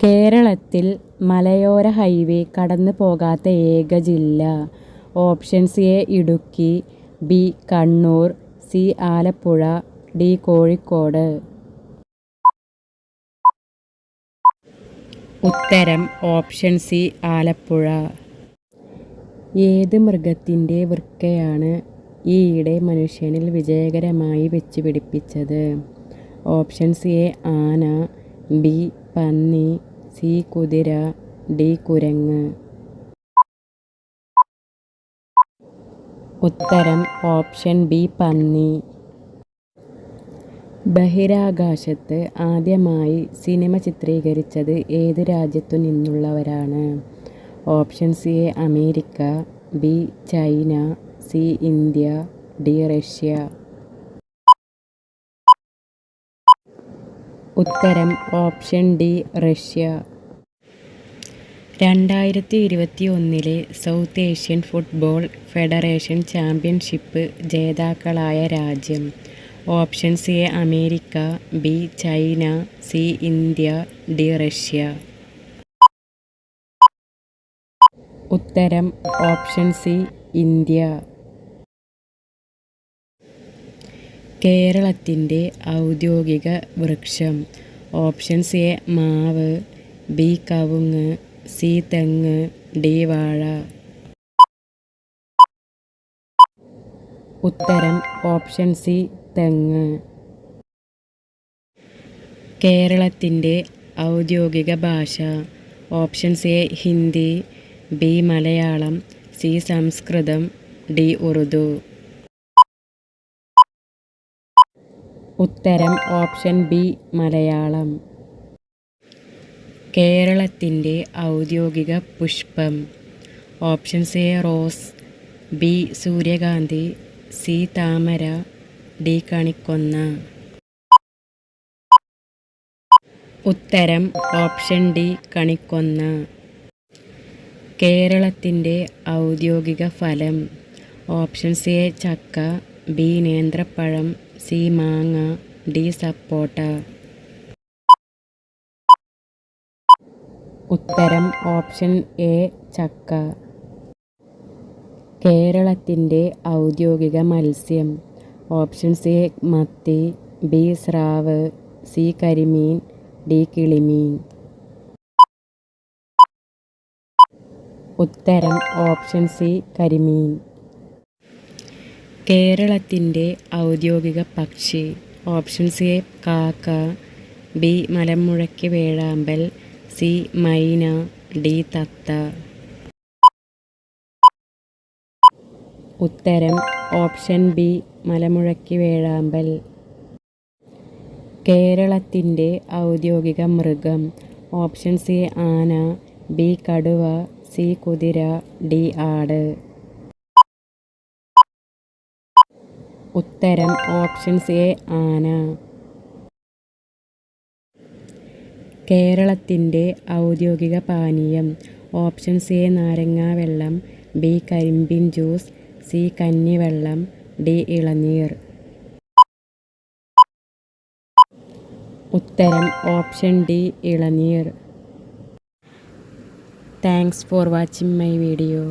കേരളത്തിൽ മലയോര ഹൈവേ കടന്നു പോകാത്ത ഏക ജില്ല. Options: A Idukki, B Kannur, C Alappuzha, D Kozhikode. ഉത്തരം ഓപ്ഷൻ സി ആലപ്പുഴ. ഏത് മൃഗത്തിൻ്റെ വൃക്കയാണ് ഈയിടെ മനുഷ്യനിൽ വിജയകരമായി വെച്ചുപിടിപ്പിച്ചത്? ഓപ്ഷൻസ്: എ ആന, ബി പന്നി, സി കുതിര, ഡി കുരങ്ങ്. ഉത്തരം ഓപ്ഷൻ ബി പന്നി. ബഹിരാകാശത്ത് ആദ്യമായി സിനിമ ചിത്രീകരിച്ചത് ഏത് രാജ്യത്തു നിന്നുള്ളവരാണ്? Options: A America, B China, C India, D Russia. ഉത്തരം option D Russia. 2021 South Asian football federation championship ജേതാക്കളായ രാജ്യം? Options: A America, B China, C India, D Russia. ഉത്തരം ഓപ്ഷൻ സി ഇന്ത്യ. കേരളത്തിൻ്റെ ഔദ്യോഗിക വൃക്ഷം? ഓപ്ഷൻസ്: എ മാവ്, B കവുങ്ങ്, C തെങ്ങ്, ഡി വാഴ. ഉത്തരം ഓപ്ഷൻ സി തെങ്ങ്. കേരളത്തിൻ്റെ ഔദ്യോഗിക ഭാഷ? Options: A Hindi, B Malayalam, C സംസ്കൃതം, ഡി ഉറുദു. ഉത്തരം ഓപ്ഷൻ ബി മലയാളം. കേരളത്തിൻ്റെ ഔദ്യോഗിക പുഷ്പം? ഓപ്ഷൻസ്: എ റോസ്, ബി സൂര്യകാന്തി, സി താമര, ഡി കണിക്കൊന്ന. ഉത്തരം ഓപ്ഷൻ ഡി കണിക്കൊന്ന. കേരളത്തിൻ്റെ ഔദ്യോഗിക ഫലം? ഓപ്ഷൻസ്: എ ചക്ക, ബി നേന്ത്രപ്പഴം, സി മാങ്ങ, ഡി സപ്പോട്ട. ഉത്തരം ഓപ്ഷൻ എ ചക്ക. കേരളത്തിൻ്റെ ഔദ്യോഗിക മത്സ്യം? ഓപ്ഷൻസ്: എ മത്തി, ബി സ്രാവ്, സി കരിമീൻ, ഡി കിളിമീൻ. ഉത്തരം ഓപ്ഷൻ സി കരിമീൻ. കേരളത്തിൻ്റെ ഔദ്യോഗിക പക്ഷി? ഓപ്ഷൻസ്: എ കാക്ക, ബി മലമുഴക്കി വേഴാമ്പൽ, സി മൈന, ഡി തത്ത. ഉത്തരം ഓപ്ഷൻ ബി മലമുഴക്കി വേഴാമ്പൽ. കേരളത്തിൻ്റെ ഔദ്യോഗിക മൃഗം? ഓപ്ഷൻസ്: എ ആന, ബി കടുവ, സി കുതിര, ഡി ആട്. ഉത്തരം ഓപ്ഷൻസ്: എ ആന. കേരളത്തിൻ്റെ ഔദ്യോഗിക പാനീയം? ഓപ്ഷൻസ്: എ നാരങ്ങാവെള്ളം, ബി കരിമ്പിൻ ജ്യൂസ്, സി കഞ്ഞിവെള്ളം, ഡി ഇളനീർ. ഉത്തരം ഓപ്ഷൻ ഡി ഇളനീർ. Thanks for watching my video.